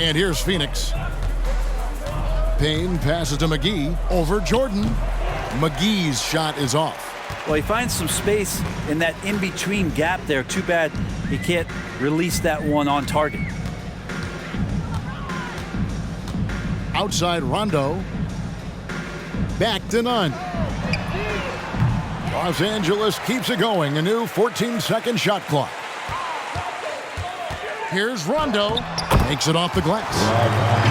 And here's Phoenix. Payne passes to McGee over Jordan. McGee's shot is off. Well, he finds some space in that in-between gap there. Too bad he can't release that one on target. Outside Rondo. Back to none. Los Angeles keeps it going. A new 14-second shot clock. Here's Rondo. Makes it off the glass.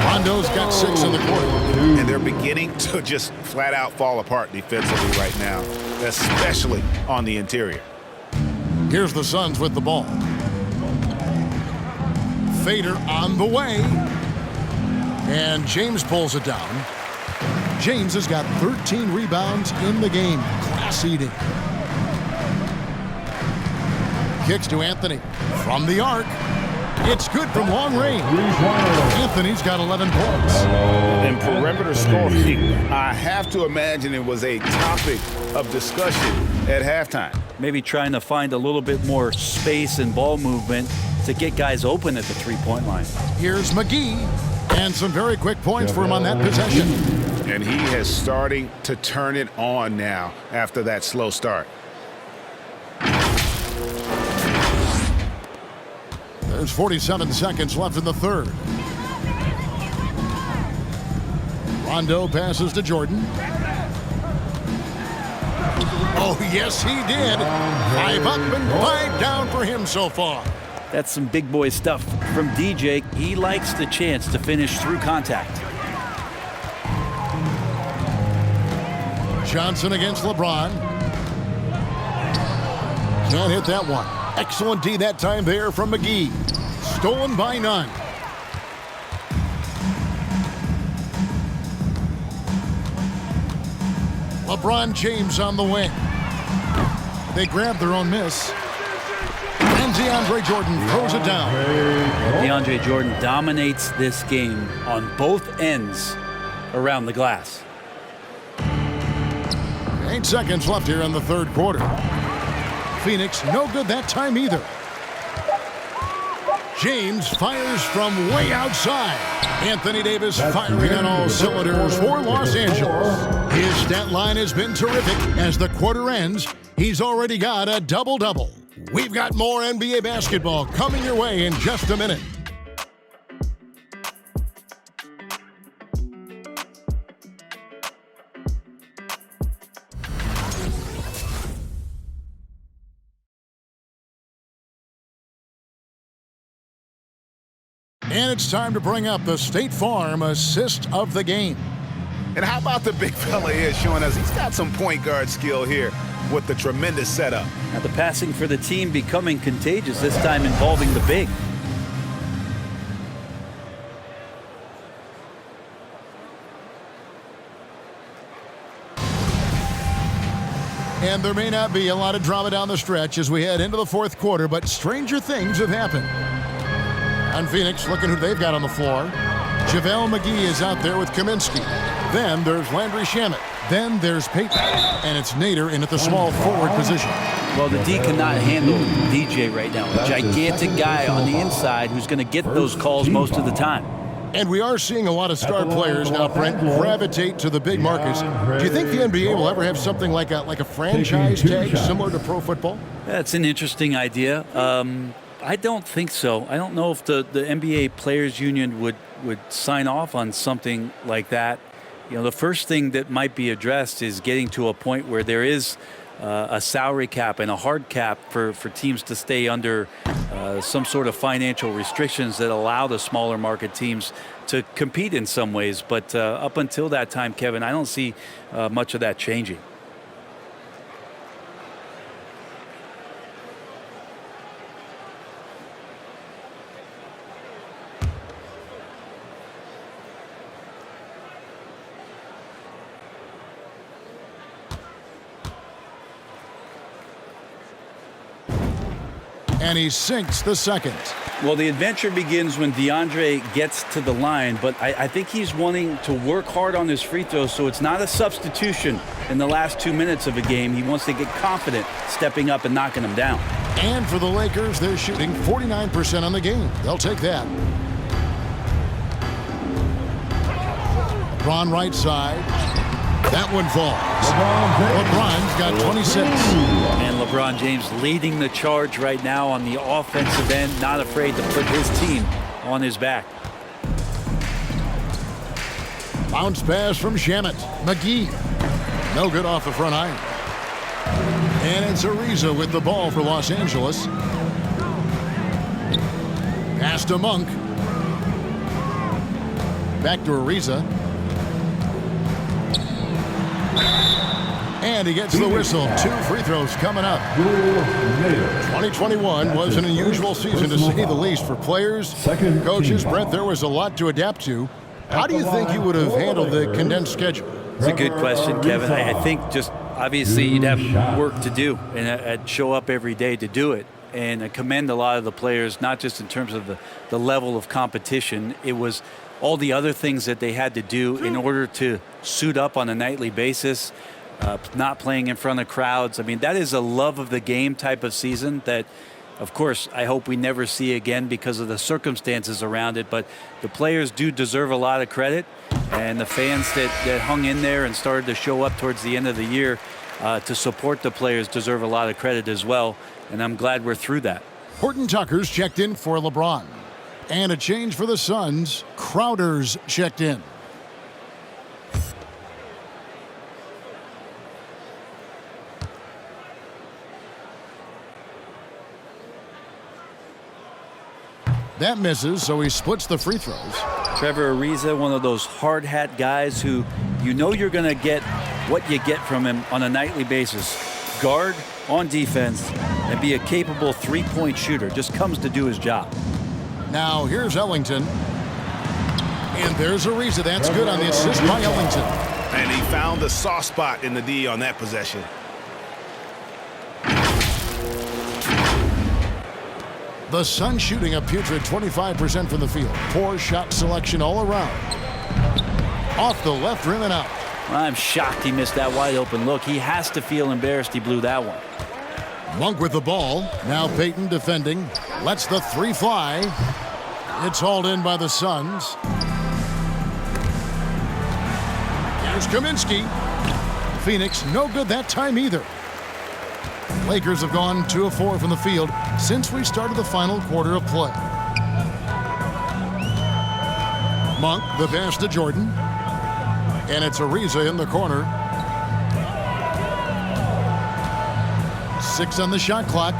Rondo's got 6 in the quarter. And they're beginning to just flat out fall apart defensively right now, especially on the interior. Here's the Suns with the ball. Fader on the way. And James pulls it down. James has got 13 rebounds in the game. Class eating. Kicks to Anthony from the arc. It's good from long range. Anthony's got 11 points. And perimeter scoring, I have to imagine it was a topic of discussion at halftime. Maybe trying to find a little bit more space and ball movement to get guys open at the three-point line. Here's McGee. And some very quick points for him on that possession. And he is starting to turn it on now after that slow start. There's 47 seconds left in the third. Rondo passes to Jordan. Oh, yes, he did. 5 up and 5 down for him so far. That's some big boy stuff from DJ. He likes the chance to finish through contact. Johnson against LeBron. Can't hit that one. Excellent D that time there from McGee. Stolen by none. LeBron James on the wing. They grab their own miss. And DeAndre Jordan throws it down. DeAndre Jordan dominates this game on both ends around the glass. 8 seconds left here in the third quarter. Phoenix no good that time either. James fires from way outside. Anthony Davis firing on all cylinders for Los Angeles. His stat line has been terrific. As the quarter ends, he's already got a double-double. We've got more NBA basketball coming your way in just a minute. And it's time to bring up the State Farm assist of the game. And how about the big fella here showing us he's got some point guard skill here with the tremendous setup. Now the passing for the team becoming contagious, this time involving the big. And there may not be a lot of drama down the stretch as we head into the fourth quarter, but stranger things have happened. And Phoenix looking who they've got on the floor. JaVale McGee is out there with Kaminsky. Then there's Landry Shamet. Then there's Payton. And it's Nader in at the small forward position. Well, the D cannot handle DJ right now. A gigantic guy on the inside who's going to get those calls most of the time. And we are seeing a lot of star players now, Brent, gravitate to the big markets. Do you think the NBA will ever have something like a franchise tag similar to pro football? That's an interesting idea. I don't think so. I don't know if the NBA Players Union would sign off on something like that. You know, the first thing that might be addressed is getting to a point where there is a salary cap and a hard cap for teams to stay under some sort of financial restrictions that allow the smaller market teams to compete in some ways. But up until that time, Kevin, I don't see much of that changing. And he sinks the second. Well, the adventure begins when DeAndre gets to the line, but I think he's wanting to work hard on his free throws, so it's not a substitution in the last 2 minutes of a game. He wants to get confident stepping up and knocking them down. And for the Lakers, they're shooting 49% on the game. They'll take that. LeBron right side. That one falls. LeBron's got 26. And LeBron James leading the charge right now on the offensive end, not afraid to put his team on his back. Bounce pass from Shamet. McGee. No good off the front iron. And it's Ariza with the ball for Los Angeles. Pass to Monk. Back to Ariza. And he gets the whistle. 2 free throws coming up. 2021 was an unusual season to say the least for players, coaches. Brett, there was a lot to adapt to. How do you think you would have handled the condensed schedule? It's a good question, Kevin. I think just obviously you'd have work to do and show up every day to do it. And I commend a lot of the players, not just in terms of the level of competition. It was all the other things that they had to do in order to suit up on a nightly basis, not playing in front of crowds. I mean, that is a love of the game type of season that, of course, I hope we never see again because of the circumstances around it. But the players do deserve a lot of credit. And the fans that hung in there and started to show up towards the end of the year to support the players deserve a lot of credit as well. And I'm glad we're through that. Horton Tucker's checked in for LeBron. And a change for the Suns. Crowder's checked in. That misses, so he splits the free throws. Trevor Ariza, one of those hard hat guys who you know you're going to get what you get from him on a nightly basis. Guard on defense and be a capable three-point shooter. Just comes to do his job. Now here's Ellington. And there's Ariza. That's good on the assist by Ellington. And he found the soft spot in the D on that possession. The Suns shooting a putrid 25% from the field. Poor shot selection all around. Off the left rim and out. I'm shocked he missed that wide open look. He has to feel embarrassed he blew that one. Monk with the ball. Now Payton defending. Lets the 3 fly. It's hauled in by the Suns. Here's Kaminsky. Phoenix no good that time either. Lakers have gone 2 of 4 from the field since we started the final quarter of play. Monk, the pass to Jordan. And it's Ariza in the corner. 6 on the shot clock.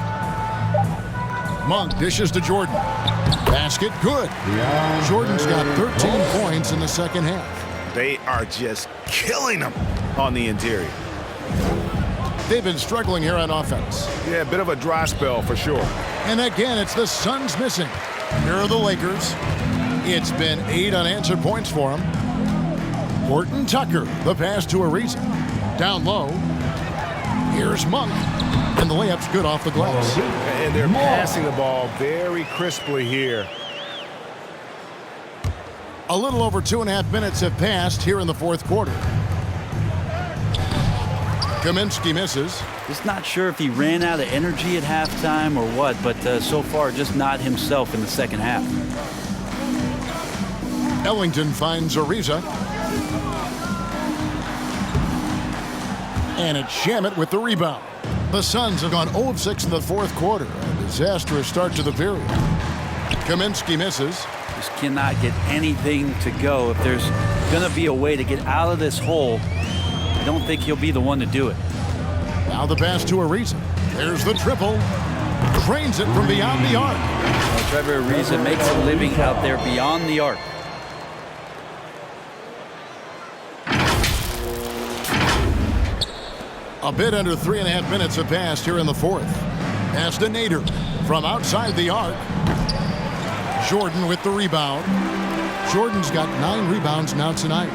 Monk dishes to Jordan. Basket good. Jordan's got 13 points in the second half. They are just killing them on the interior. They've been struggling here on offense. Yeah, a bit of a dry spell for sure. And again, it's the Suns missing. Here are the Lakers. It's been 8 unanswered points for them. Horton Tucker, the pass to Ariza. Down low. Here's Monk. And the layup's good off the glass. And they're passing the ball very crisply here. A little over 2.5 minutes have passed here in the fourth quarter. Kaminsky misses. Just not sure if he ran out of energy at halftime or what, but so far just not himself in the second half. Ellington finds Ariza. And it's Shamet with the rebound. The Suns have gone 0 of 6 in the fourth quarter. A disastrous start to the period. Kaminsky misses. Just cannot get anything to go. If there's going to be a way to get out of this hole, I don't think he'll be the one to do it. Now the pass to Ariza. There's the triple. Drains it from beyond the arc. Well, Trevor Ariza makes a living out there beyond the arc. A bit under 3.5 minutes have passed here in the fourth. Pass to Nader from outside the arc. Jordan with the rebound. Jordan's got 9 rebounds now tonight.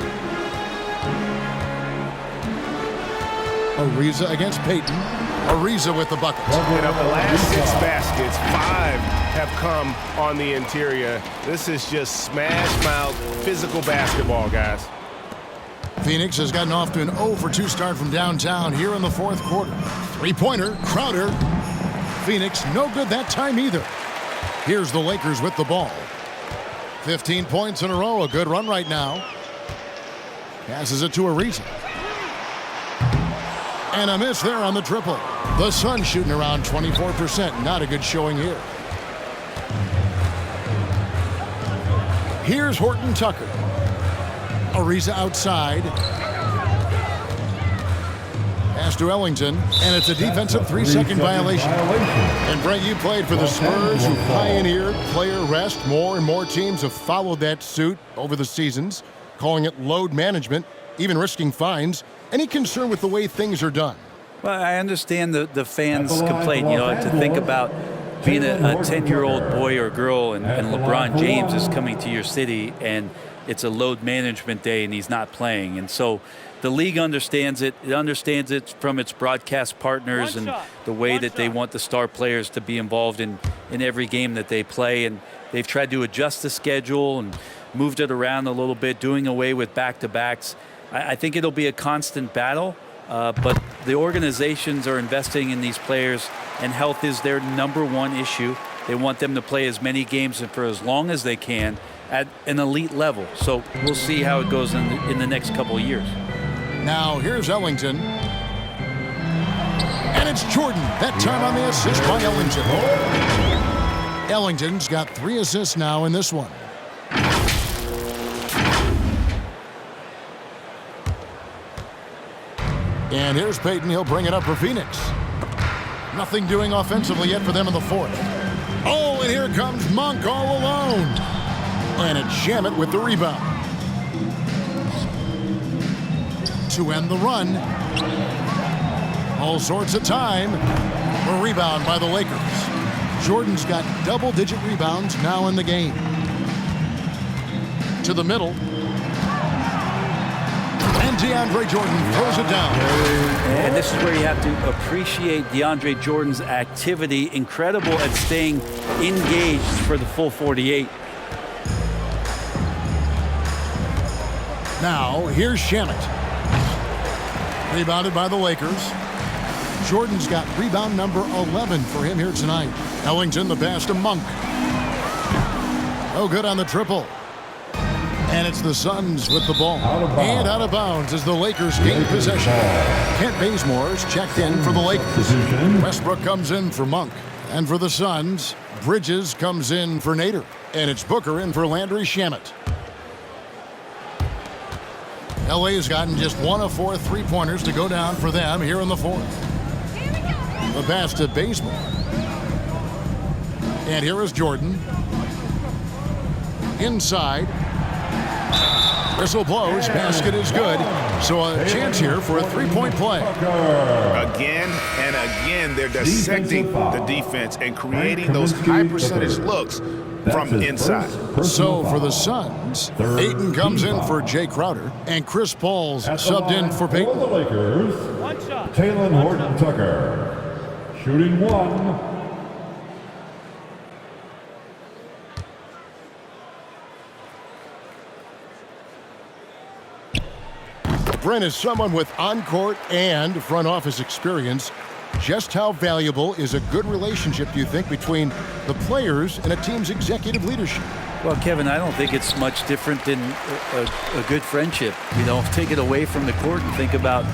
Ariza against Payton. Ariza with the bucket. And of the last 6 baskets, 5 have come on the interior. This is just smash-mouth physical basketball, guys. Phoenix has gotten off to an 0 for 2 start from downtown here in the fourth quarter. 3-pointer, Crowder. Phoenix no good that time either. Here's the Lakers with the ball. 15 points in a row, a good run right now. Passes it to Ariza. And a miss there on the triple. The Suns shooting around 24%. Not a good showing here. Here's Horton Tucker. Ariza outside. Pass to Ellington, and it's a defensive 3-second violation. And Brent, you played for the Spurs, who pioneered player rest. More and more teams have followed that suit over the seasons, calling it load management, even risking fines. Any concern with the way things are done? Well, I understand the fans' complaint, to think about being a 10-year-old boy or girl and LeBron James is coming to your city and it's a load management day and he's not playing. And so the league understands it. It understands it from its broadcast partners and the way that they want the star players to be involved in every game that they play. And they've tried to adjust the schedule and moved it around a little bit, doing away with back-to-backs. I think it'll be a constant battle, but the organizations are investing in these players, and health is their number one issue. They want them to play as many games and for as long as they can at an elite level. So we'll see how it goes in the next couple of years. Now here's Ellington. And it's Jordan. That time on the assist by Ellington. Ellington's got 3 assists now in this one. And here's Payton. He'll bring it up for Phoenix. Nothing doing offensively yet for them in the fourth. Oh, and here comes Monk all alone. And it's Shamet with the rebound. To end the run. All sorts of time. A rebound by the Lakers. Jordan's got double-digit rebounds now in the game. To the middle. And DeAndre Jordan throws it down. And this is where you have to appreciate DeAndre Jordan's activity. Incredible at staying engaged for the full 48. Now, here's Shamet. Rebounded by the Lakers. Jordan's got rebound number 11 for him here tonight. Ellington, the pass to Monk. Oh, good on the triple. And it's the Suns with the ball. And out of bounds as the Lakers gain possession. Kent Bazemore's checked in for the Lakers. Westbrook comes in for Monk. And for the Suns, Bridges comes in for Nader. And it's Booker in for Landry Shamet. LA has gotten just 1 of 4 3-pointers to go down for them here in the fourth. The pass to Bazemore. And here is Jordan. Inside. Whistle blows. Basket is good. So a chance here for a 3-point play. Again and again, they're dissecting the defense and creating those high-percentage looks from inside. So for the Suns, Ayton comes in for Jay Crowder, and Chris Paul's subbed in for Payton. For the Lakers, Talen Horton-Tucker, shooting 1. Brent is someone with on-court and front office experience. Just how valuable is a good relationship, do you think, between the players and a team's executive leadership? Well, Kevin, I don't think it's much different than a good friendship. Take it away from the court and think about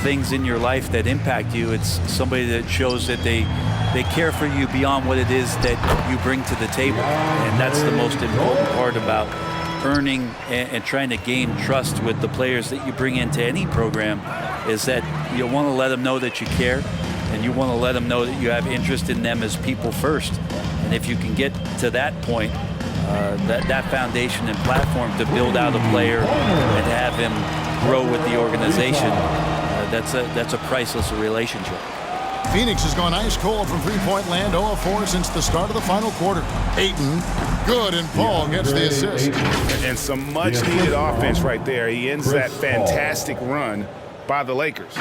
things in your life that impact you. It's somebody that shows that they care for you beyond what it is that you bring to the table. And that's the most important part about earning and trying to gain trust with the players that you bring into any program, is that you want to let them know that you care, and you want to let them know that you have interest in them as people first. And if you can get to that point, that foundation and platform to build out a player and have him grow with the organization, that's a priceless relationship. Phoenix has gone ice cold from three-point land, 0 of 4 since the start of the final quarter. Ayton, good, and Paul gets the assist. And some much-needed offense right there. He ends that fantastic run by the Lakers.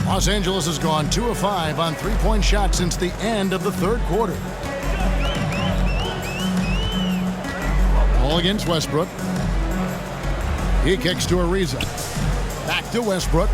Los Angeles has gone 2 of 5 on three-point shots since the end of the third quarter. Ball against Westbrook. He kicks to Ariza. Back to Westbrook.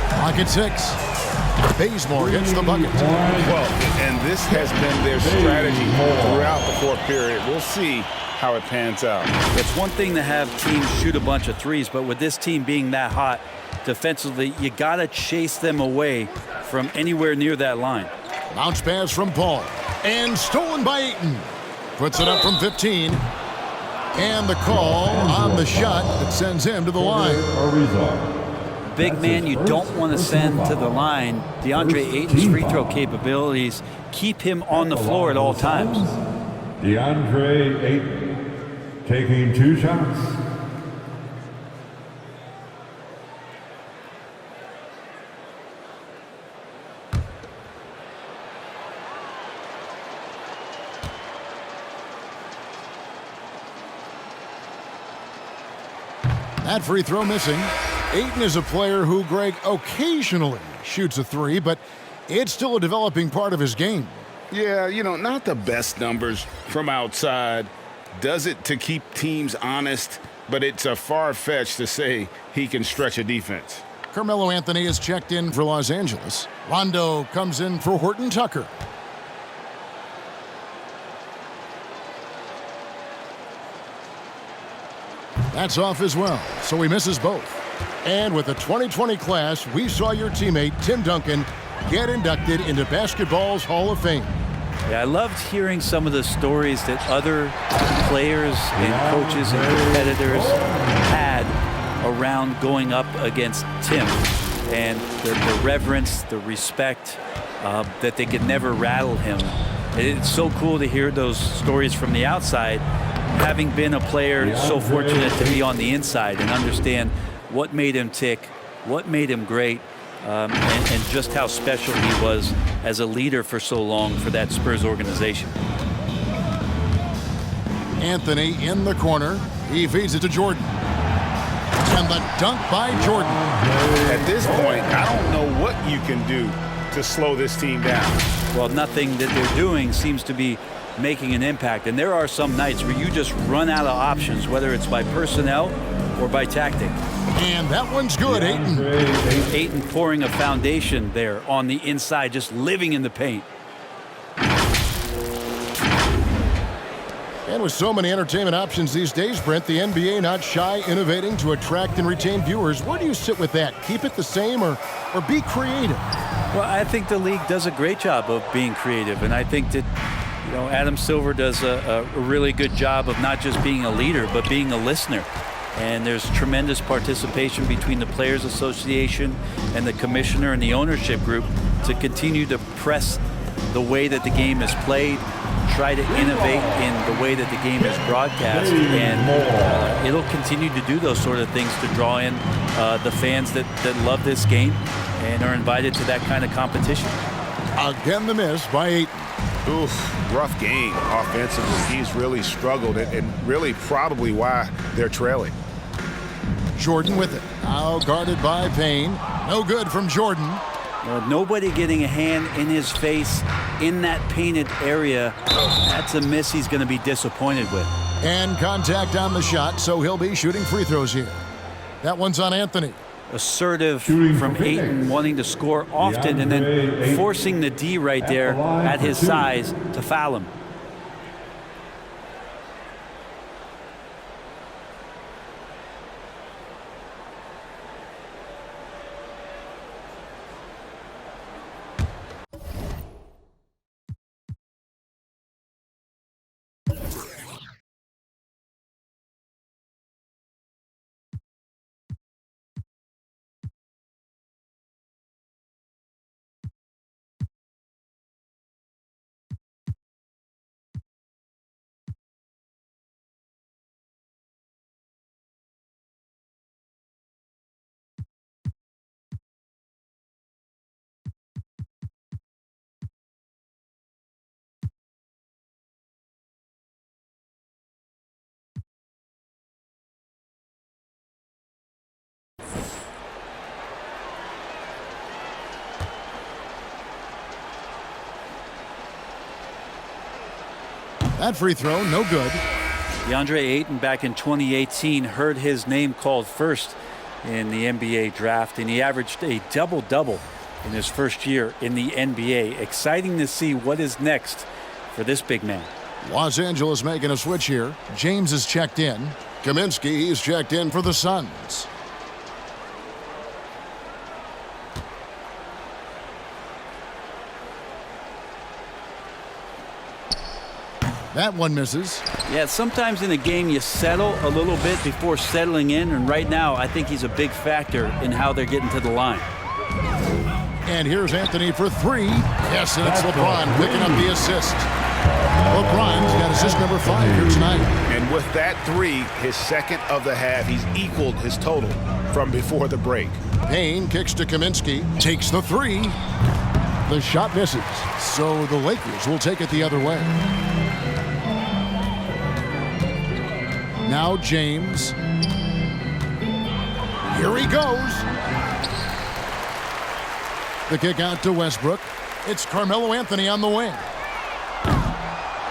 Clock at 6. Bazemore gets the bucket. Well, and this has been their strategy throughout the fourth period. We'll see how it pans out. It's one thing to have teams shoot a bunch of threes, but with this team being that hot defensively, you got to chase them away from anywhere near that line. Bounce pass from Paul. And stolen by Ayton. Puts it up from 15. And the call on the shot that sends him to the line. Big man you don't want to send to the line. DeAndre Ayton's free throw capabilities keep him on the floor at all times. DeAndre Ayton taking 2 shots. That free throw missing. Ayton is a player who, Greg, occasionally shoots a 3, but it's still a developing part of his game. Yeah, you know, not the best numbers from outside. Does it to keep teams honest, but it's a far-fetched to say he can stretch a defense. Carmelo Anthony is checked in for Los Angeles. Rondo comes in for Horton Tucker. That's off as well, so he misses both. And with the 2020 class, we saw your teammate, Tim Duncan, get inducted into basketball's Hall of Fame. Yeah, I loved hearing some of the stories that other players and coaches and competitors had around going up against Tim, and the reverence, the respect, that they could never rattle him. It's so cool to hear those stories from the outside, having been a player so fortunate to be on the inside and understand what made him tick, what made him great, and just how special he was as a leader for so long for that Spurs organization. Anthony in the corner. He feeds it to Jordan. And the dunk by Jordan. At this point, I don't know what you can do to slow this team down. Well, nothing that they're doing seems to be making an impact. And there are some nights where you just run out of options, whether it's by personnel or by tactic. And that one's good, Ayton. Ayton pouring a foundation there on the inside, just living in the paint. And with so many entertainment options these days, Brent, the NBA not shy innovating to attract and retain viewers. Where do you sit with that? Keep it the same or be creative? Well, I think the league does a great job of being creative, and I think that Adam Silver does a really good job of not just being a leader, but being a listener. And there's tremendous participation between the Players Association and the commissioner and the ownership group to continue to press the way that the game is played, try to innovate in the way that the game is broadcast, and it'll continue to do those sort of things to draw in the fans that love this game and are invited to that kind of competition. Again, the miss by Ayton. Oof, rough game offensively. He's really struggled, and really probably why they're trailing. Jordan with it. Now guarded by Payne. No good from Jordan. Nobody getting a hand in his face in that painted area. That's a miss he's going to be disappointed with. And contact on the shot, so he'll be shooting free throws here. That one's on Anthony. Assertive from Ayton, wanting to score often and then forcing the D right there at his size to foul him. That free throw, no good. DeAndre Ayton back in 2018 heard his name called first in the NBA draft, and he averaged a double-double in his first year in the NBA. Exciting to see what is next for this big man. Los Angeles making a switch here. James is checked in. Kaminsky, he's checked in for the Suns. That one misses. Yeah, sometimes in a game you settle a little bit before settling in, and right now I think he's a big factor in how they're getting to the line. And here's Anthony for three. Yes, and it's LeBron picking up the assist. LeBron's got assist number 5 here tonight. And with that three, his second of the half, he's equaled his total from before the break. Payne kicks to Kaminsky, takes the three. The shot misses, so the Lakers will take it the other way. Now James. Here he goes. The kick out to Westbrook. It's Carmelo Anthony on the wing.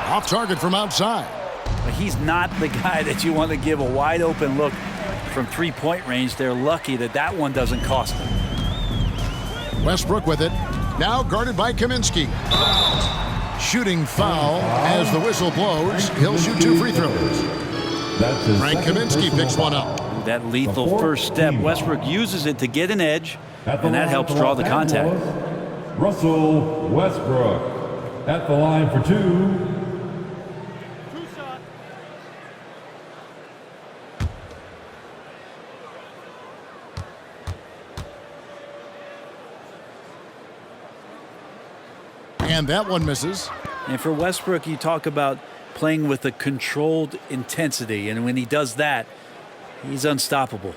Off target from outside. But he's not the guy that you want to give a wide open look from three-point range. They're lucky that that one doesn't cost them. Westbrook with it. Now guarded by Kaminsky. Shooting foul as the whistle blows. He'll shoot 2 free throws. Frank Kaminsky picks one up. That lethal first step, Westbrook uses it to get an edge, and that helps draw the contact. Russell Westbrook at the line for 2. And that one misses. And for Westbrook, you talk about playing with a controlled intensity, and when he does that, he's unstoppable.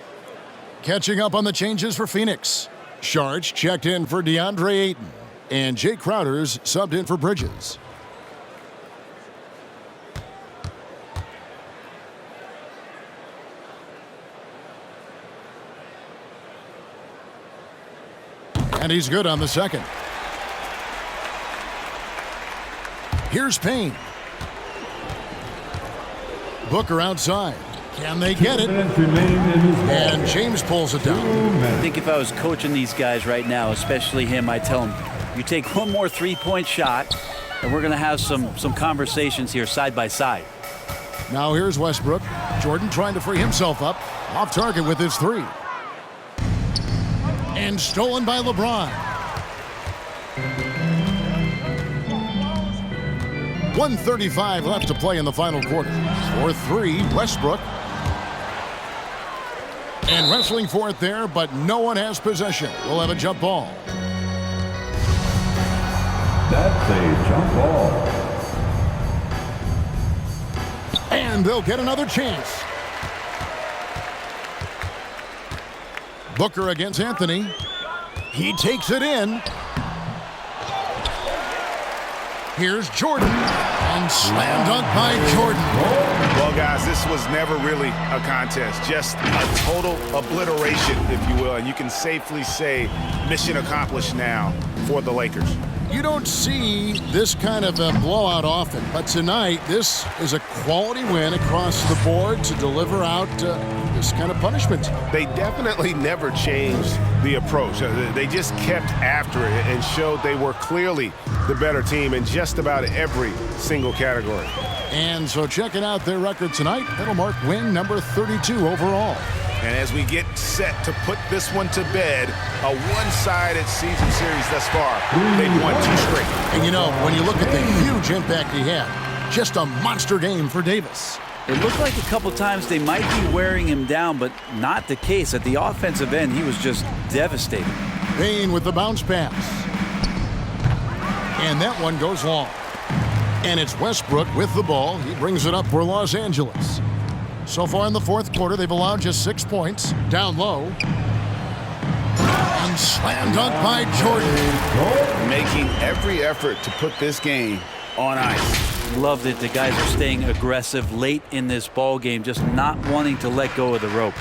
Catching up on the changes for Phoenix. Sharch checked in for DeAndre Ayton, and Jay Crowder's subbed in for Bridges. And he's good on the second. Here's Payne. Booker outside. Can they get it? And James pulls it down. I think if I was coaching these guys right now, especially him, I'd tell him, you take one more three-point shot, and we're going to have some conversations here side by side. Now here's Westbrook. Jordan trying to free himself up. Off target with his three. And stolen by LeBron. 1:35 left to play in the final quarter. 4-3, Westbrook. And wrestling for it there, but no one has possession. We'll have a jump ball. That's a jump ball. And they'll get another chance. Booker against Anthony. He takes it in. Here's Jordan. And slam dunk by Jordan. Well, guys, this was never really a contest. Just a total obliteration, if you will. And you can safely say mission accomplished now for the Lakers. You don't see this kind of a blowout often, but tonight this is a quality win across the board to deliver out this kind of punishment. They definitely never changed the approach. They just kept after it and showed they were clearly the better team in just about every single category. And so checking out their record tonight, that'll mark win number 32 overall. And as we get set to put this one to bed, a one-sided season series thus far, they've won 2 straight. And you know, when you look at the huge impact he had, just a monster game for Davis. It looked like a couple times they might be wearing him down, but not the case. At the offensive end, he was just devastating. Payne with the bounce pass. And that one goes long. And it's Westbrook with the ball. He brings it up for Los Angeles. So far in the fourth quarter, they've allowed just 6 points. Down low. And slam dunk by Jordan. Making every effort to put this game on ice. Love that the guys are staying aggressive late in this ball game, just not wanting to let go of the rope.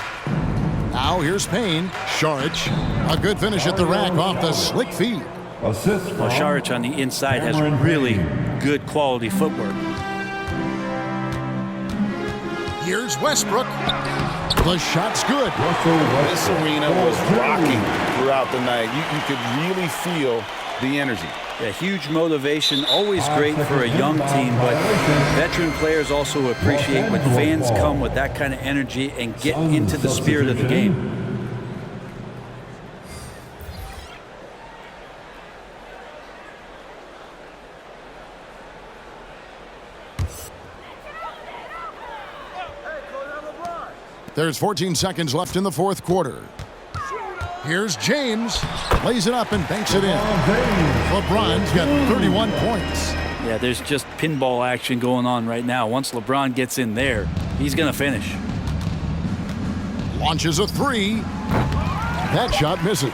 Now here's Payne. Saric, a good finish at the rack off the slick feed. Assist Well, Saric on the inside has really good quality footwork. Here's Westbrook. The shot's good. This arena was rocking throughout the night. You could really feel the energy. Yeah, huge motivation, always great for a young team, but veteran players also appreciate when fans come with that kind of energy and get into the spirit of the game. There's 14 seconds left in the fourth quarter. Here's James. Lays it up and banks it in. LeBron's got 31 points. Yeah, there's just pinball action going on right now. Once LeBron gets in there, he's going to finish. Launches a three. That shot misses.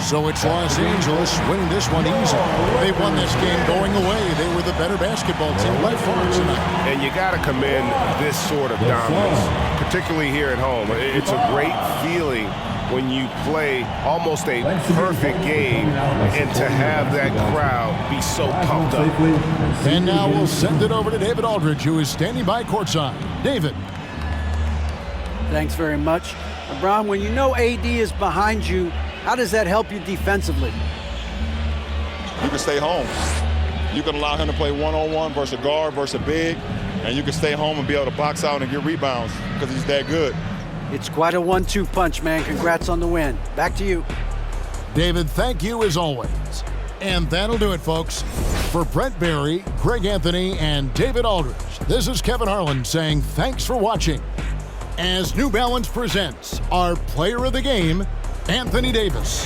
So it's Los Angeles winning this one easy. They won this game going away. They were the better basketball team by far tonight. And you got to commend this sort of dominance, particularly here at home. It's a great feeling when you play almost a perfect game and to have that crowd be so pumped up. And now we'll send it over to David Aldridge, who is standing by courtside. David. Thanks very much. LeBron, when you know AD is behind you, how does that help you defensively? You can stay home. You can allow him to play one-on-one versus a guard versus a big, and you can stay home and be able to box out and get rebounds because he's that good. It's quite a 1-2 punch, man. Congrats on the win. Back to you. David, thank you as always. And that'll do it, folks. For Brent Barry, Greg Anthony, and David Aldridge, this is Kevin Harlan saying thanks for watching. As New Balance presents our player of the game, Anthony Davis.